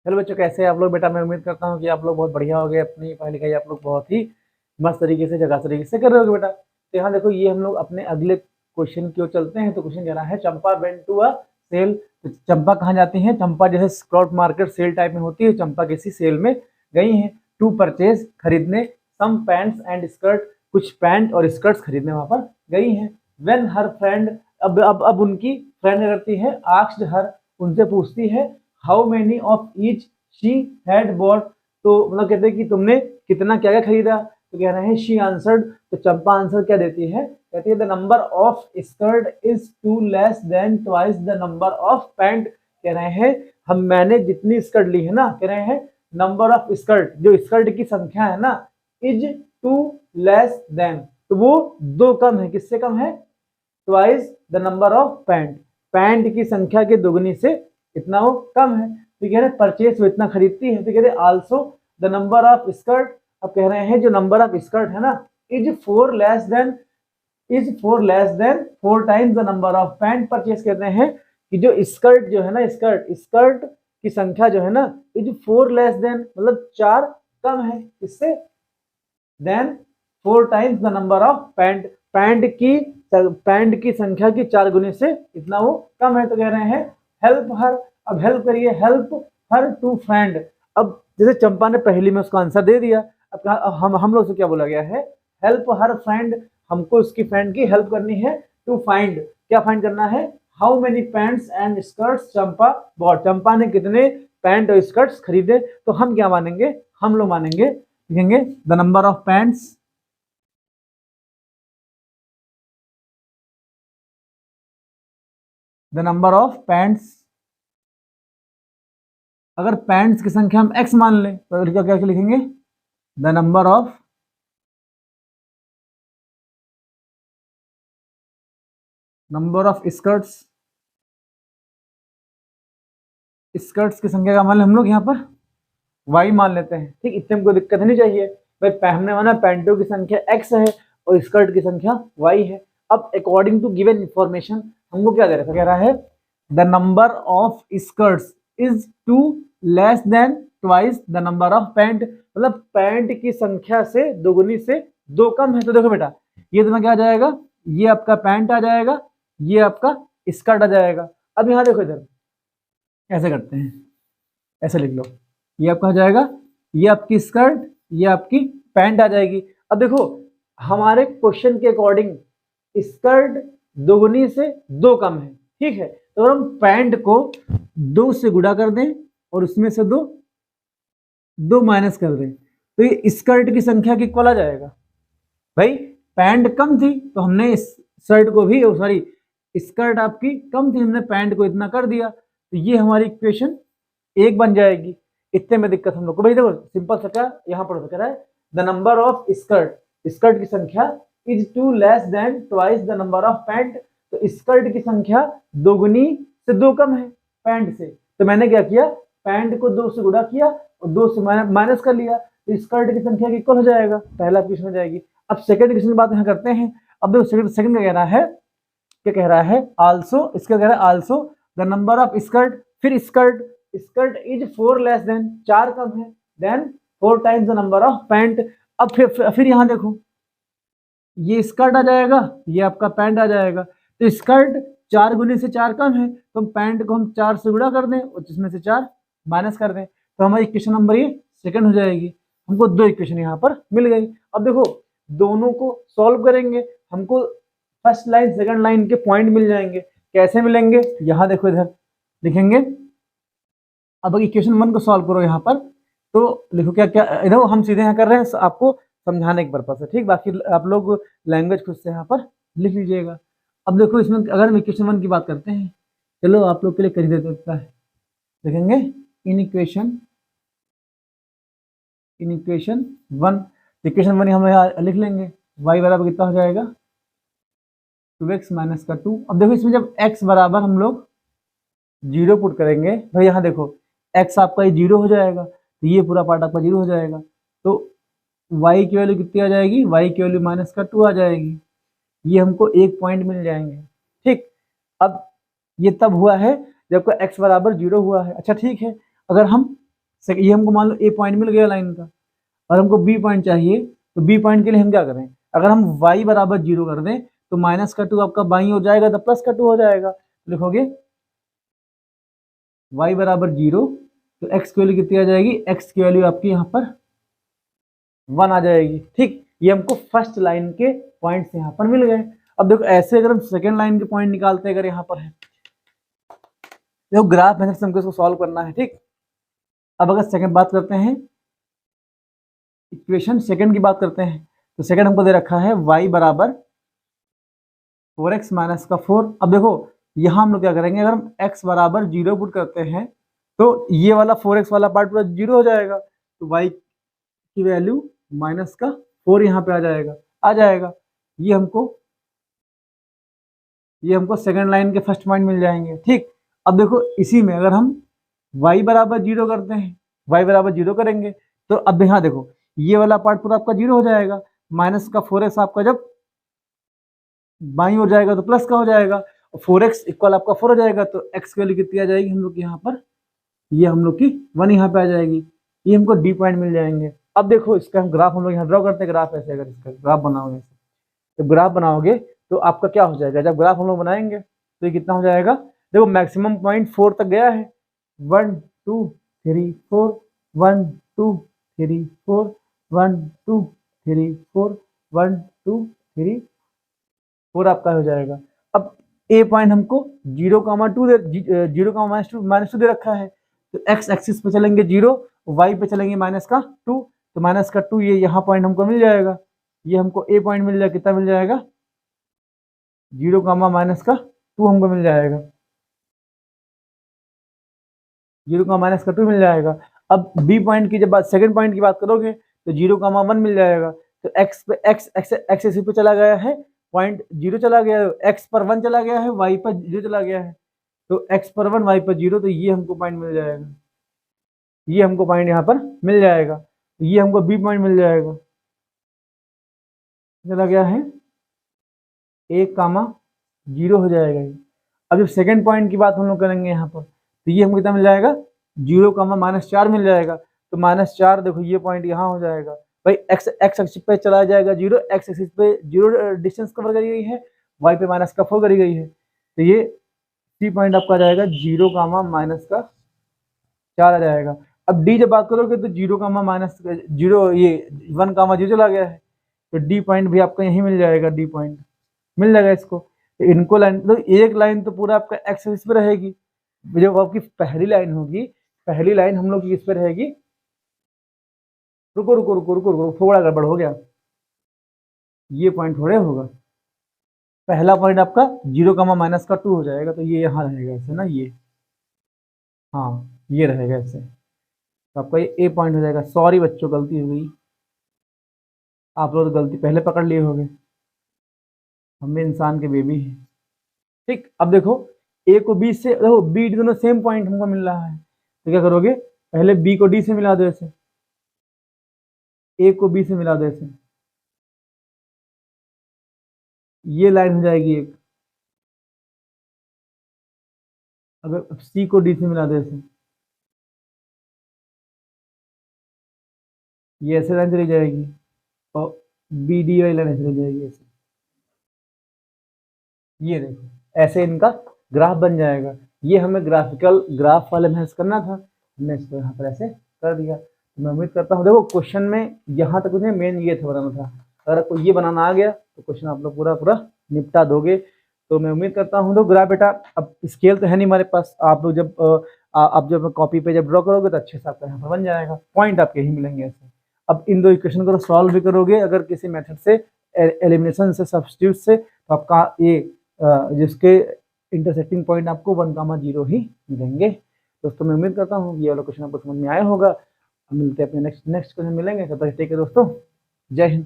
Hello बच्चों, कैसे हैं आप लोग? बेटा मैं उम्मीद करता हूँ कि आप लोग बहुत बढ़िया हो गए। अपनी पढ़ाई लिखाई आप लोग बहुत ही मस्त तरीके से जगह तरीके से कर रहे होगे बेटा। तो यहाँ देखो, ये हम लोग अपने अगले क्वेश्चन की ओर चलते हैं। तो क्वेश्चन कह रहा है चंपा वेंट टू अ सेल। तो चंपा कहाँ जाती है? चंपा जैसे स्पॉट मार्केट सेल टाइप में होती है, चंपा किसी सेल में गई है टू परचेज, खरीदने, सम पैंट्स एंड स्कर्ट, कुछ पैंट और स्कर्ट्स खरीदने वहां पर गई हैं। वेन हर फ्रेंड, अब उनकी फ्रेंड करती है, आस्क्ड हर, उनसे पूछती है, how many of each she had bought. तो मतलब कहते हैं कि तुमने कितना क्या क्या खरीदा। तो कह रहे हैं शी आंसर्ड। तो चंपा आंसर क्या देती है? कहती है the number of skirt is two less than twice the number of pant. कह रहे हैं मैंने जितनी स्कर्ट ली है ना, कह रहे हैं नंबर ऑफ स्कर्ट, जो स्कर्ट की संख्या है ना, इज टू लेस देन, तो वो दो कम है। किससे कम है? Twice the number of pant, pant की संख्या के दोगुनी से इतना वो कम है। तो कह रहे परचेस, वो इतना खरीदती है। तो कह रहे also the number of skirt. अब कह रहे हैं जो नंबर ऑफ स्कर्ट है ना, is four less then, four times the number of pant purchase. कहते हैं कि जो स्कर्ट जो है ना, स्कर्ट की संख्या जो है ना, इज फोर लेस देन मतलब चार कम है। इससे than four times the number of pant, pant की संख्या की चार गुने से इतना वो कम है। तो कह रहे हैं हेल्प हर। अब हेल्प करिए, हेल्प हर टू फ्रेंड। अब जैसे चंपा ने पहली में उसका आंसर दे दिया, अब हम लोग से क्या बोला गया है? हेल्प हर फ्रेंड, हमको उसकी फ्रेंड की हेल्प करनी है। टू फाइंड, क्या फाइंड करना है? How many pants and skirts Champa bought, Champa ने कितने पैंट और स्कर्ट्स खरीदे। तो हम क्या मानेंगे? हम लोग मानेंगे, लिखेंगे the number of pants, the number of pants. अगर पैंट्स की संख्या हम x मान लें तो क्या क्या लिखेंगे? The number of skirts, skirts की संख्या का मान लें हम लोग यहाँ पर y मान लेते हैं। ठीक, इतने में कोई दिक्कत नहीं चाहिए भाई। पहनने वाला पैंटों की संख्या x है और स्कर्ट की संख्या y है। अब अकॉर्डिंग टू गिवन इंफॉर्मेशन हमको क्या दे रहा है? कह रहा है the number of skirts is two less than twice the number of pant, मतलब पैंट की संख्या से दोगुनी से दो कम है। तो देखो बेटा, ये तुम्हें क्या आ जाएगा? ये आपका पैंट आ जाएगा, ये आपका स्कर्ट आ जाएगा। अब यहाँ देखो, इधर ऐसे करते हैं, ऐसे लिख लो, ये आपका आ जाएगा, ये आपकी स्कर्ट, ये आपकी पैंट आ जाएगी। अब देखो, हमारे क्वेश्चन के अकॉर्डिंग स्कर्ट दोगुनी से दो कम है, ठीक है। तो हम पैंट को दो से गुणा कर दें और उसमें से दो दो माइनस कर दें, तो ये स्कर्ट की संख्या के इक्वल आ जाएगा। भाई पैंट कम थी तो हमने इस शर्ट को भी, सॉरी स्कर्ट आपकी कम थी, हमने पैंट को इतना कर दिया, तो ये हमारी इक्वेशन एक बन जाएगी। इतने में दिक्कत हम लोग को। भाई देखो सिंपल सा क्या यहाँ पर कह रहा है, the number of skirt, skirt की संख्या is two less than twice the number of pant. तो स्कर्ट की संख्या दोगुनी से दो कम है पैंट से। तो मैंने क्या किया? पैंट को दो से गुणा किया और दो से माइनस कर लिया, तो स्कर्ट की संख्या इक्वल हो जाएगा। पहला इक्वेशन हो जाएगी। अब सेकंड क्वेश्चन की बात यहाँ करते हैं। अब देखो सेकंड का कह रहा है, क्या कह रहा है? आल्सो, इसका कह रहा है also the number of skirt, फिर skirt, skirt is four less than, चार कम है, then four times the number of pant. अब फिर यहाँ देखो, ये स्कर्ट आ जाएगा, ये आपका पैंट आ जाएगा। तो स्कर्ट चार गुने से चार कम है, तो हम पैंट को हम चार से गुणा कर दें और जिसमें से चार माइनस कर दें, तो हमारी इक्वेशन नंबर ये सेकंड हो जाएगी। हमको दो इक्वेशन यहाँ पर मिल गई। अब देखो, दोनों को सॉल्व करेंगे, हमको फर्स्ट लाइन सेकंड लाइन के पॉइंट मिल जाएंगे। कैसे मिलेंगे? यहाँ देखो, इधर लिखेंगे। अब इक्वेशन वन को सॉल्व करो यहाँ पर, तो लिखो क्या क्या, इधर हम सीधे यहाँ कर रहे हैं आपको समझाने के पर्पज से, ठीक। बाकी आप लोग लैंग्वेज खुद से यहाँ पर लिख लीजिएगा। अब देखो इसमें अगर हम इक्वेशन वन की बात करते हैं, चलो आप लोग के लिए कर देता है, देखेंगे in equation one, equation one हम यहाँ लिख लेंगे, y बराबर कितना हो जाएगा? 2x माइनस का 2। अब देखो इसमें जब x बराबर हम लोग जीरो पुट करेंगे, भाई यहाँ देखो x आपका ये जीरो हो जाएगा, तो ये पूरा पार्ट आपका जीरो हो जाएगा। तो y की वैल्यू कितनी आ जाएगी? y की वैल्यू माइनस का 2 आ जाएगी। ये हमको एक पॉइंट मिल जाएंगे, ठीक। अब ये तब हुआ है जब x बराबर जीरो हुआ है। अच्छा ठीक है, अगर हम ये हमको मान लो ए पॉइंट मिल गया लाइन का, और हमको बी पॉइंट चाहिए, तो बी पॉइंट के लिए हम क्या करें, अगर हम y बराबर 0 कर दें तो माइनस का 2 आपका बाई हो जाएगा तो प्लस का 2 हो जाएगा। लिखोगे y बराबर 0 तो x की वैल्यू कितनी आ जाएगी, x की वैल्यू आपकी यहाँ पर 1 आ जाएगी। ठीक, ये हमको फर्स्ट लाइन के पॉइंट्स यहाँ पर मिल गए। अब देखो ऐसे अगर हम सेकेंड लाइन के पॉइंट निकालते हैं, अगर यहाँ पर है, देखो ग्राफ मेथड से हमको इसको सॉल्व करना है। ठीक, अब अगर सेकंड बात करते हैं, इक्वेशन सेकंड की बात करते हैं, तो सेकंड हमको दे रखा है y बराबर 4x माइनस का 4। अब देखो यहाँ हम लोग क्या करेंगे, अगर हम x बराबर 0 पुट करते हैं तो ये वाला 4x वाला पार्ट पूरा 0 हो जाएगा, तो y की वैल्यू माइनस का 4 यहाँ पे आ जाएगा। ये हमको सेकंड लाइन के फर्स्ट पॉइंट मिल जाएंगे। ठीक, अब देखो इसी में अगर हम y बराबर 0 करते हैं, y बराबर 0 करेंगे तो अब यहाँ देखो ये वाला पार्ट पूरा आपका 0 हो जाएगा, माइनस का 4x आपका जब बाई हो जाएगा तो प्लस का हो जाएगा, 4x इक्वल आपका 4 हो जाएगा, तो x की वैल्यू कितनी आ जाएगी हम लोग यहाँ पर, ये हम लोग की 1 यहाँ पे आ जाएगी। ये हमको डी पॉइंट मिल जाएंगे। अब देखो इसका हम ग्राफ हम लोग यहाँ ड्रॉ करते हैं। ग्राफ ऐसे, अगर इसका ग्राफ बनाओगे तो ग्राफ बनाओगे तो आपका क्या हो जाएगा, जब ग्राफ हम लोग बनाएंगे तो ये कितना हो जाएगा, देखो मैक्सिमम पॉइंट 4 तक गया है, 1 2 3 4 1 2 3 4 1 2 3 4 1 2 3 4 आपका हो जाएगा। अब ए पॉइंट हमको 0,2 0,-2 दे रखा है, तो एक्स एक्सिस पे चलेंगे 0, वाई पे चलेंगे माइनस का 2, तो माइनस का 2 ये यहाँ पॉइंट हमको मिल जाएगा, ये हमको ए पॉइंट मिल जाएगा, कितना मिल जाएगा 0, माइनस का 2 हमको मिल जाएगा, 0, -2 मिल जाएगा। अब बी पॉइंट की जब बात सेकंड पॉइंट की बात करोगे तो 0,1 मिल जाएगा, तो एक्स पे एक्स इसी पे चला गया है, पॉइंट 0 चला गया है, एक्स पर 1 चला गया है, वाई पर 0 चला गया है, तो एक्स पर 1 वाई पर 0, तो ये हमको पॉइंट मिल जाएगा, ये हमको पॉइंट यहाँ पर मिल जाएगा, तो ये हमको बी पॉइंट मिल जाएगा, चला गया है 1,0 हो जाएगा ये। अब जब सेकंड पॉइंट की बात हम लोग करेंगे यहाँ पर, तो ये हमको कितना मिल जाएगा 0,-4 मिल जाएगा, तो -4 देखो ये पॉइंट यहाँ हो जाएगा भाई, एक्स एक्सिस पे चला जाएगा 0, एक्स एक्सिस पे 0 डिस्टेंस कवर करी गई है, वाई पे -4 करी गई है, तो ये सी पॉइंट आपका आ जाएगा 0,-4 आ जाएगा। अब डी जब बात करोगे तो 0,-0 ये 1,0 चला गया है, तो डी पॉइंट भी आपका यही मिल जाएगा, डी पॉइंट मिल जाएगा इसको। तो इनको लाइन तो एक लाइन तो पूरा आपका एक्स एक्सिस पे रहेगी, जो आपकी पहली लाइन होगी, पहली लाइन हम लोग की किस पे रहेगी, रुको रुको रुको रुको रुको थोड़ा गड़बड़ हो गया, ये पॉइंट थोड़े होगा, पहला पॉइंट आपका 0,-2 हो जाएगा, तो ये यहाँ रहेगा ऐसे ना, ये हाँ ये रहेगा ऐसे, तो आपका ये ए पॉइंट हो जाएगा। सॉरी बच्चों गलती हो गई, आप लोग गलती पहले पकड़ लिए होंगे, हम भी इंसान के बेबी हैं। ठीक, अब देखो ए को बी से, देखो बी डी दोनों सेम पॉइंट हमको मिल रहा है, तो क्या करोगे, पहले बी को डी से मिला दो ऐसे, ए को बी से मिला दो ऐसे, ये लाइन हो जाएगी एक। अगर सी को डी से मिला दो ऐसे, ये ऐसे लाइन चली जाएगी, और बी डी वाली लाइन चली जाएगी ऐसे, ये देखो ऐसे इनका ग्राफ बन जाएगा। ये हमें ग्राफिकल ग्राफ वाले मेहनत करना था, हमने इसको यहाँ पर ऐसे कर दिया। तो मैं उम्मीद करता हूँ, देखो क्वेश्चन में यहाँ तक उन्हें मेन ये था बनाना था, अगर आपको ये बनाना आ गया तो क्वेश्चन आप लोग पूरा पूरा निपटा दोगे। तो मैं उम्मीद करता हूँ, तो ग्राफ बेटा अब स्केल तो है नहीं हमारे पास, आप लोग जब आप जब कॉपी पे जब ड्रॉ करोगे तो अच्छे से आपका यहाँ पर बन जाएगा, पॉइंट आपके यही मिलेंगे ऐसे। अब इन दो इक्वेशन को सॉल्व भी करोगे अगर किसी मेथड से, एलिमिनेशन से, सब्स्टिट्यूट से, तो आपका ये जिसके इंटरसेक्टिंग पॉइंट आपको 1,0 ही मिलेंगे। दोस्तों मैं उम्मीद करता हूँ ये वाला क्वेश्चन आपको समझ में आया होगा। मिलते हैं अपने नेक्स्ट क्वेश्चन मिलेंगे, तब तक ठीक है दोस्तों, जय हिंद।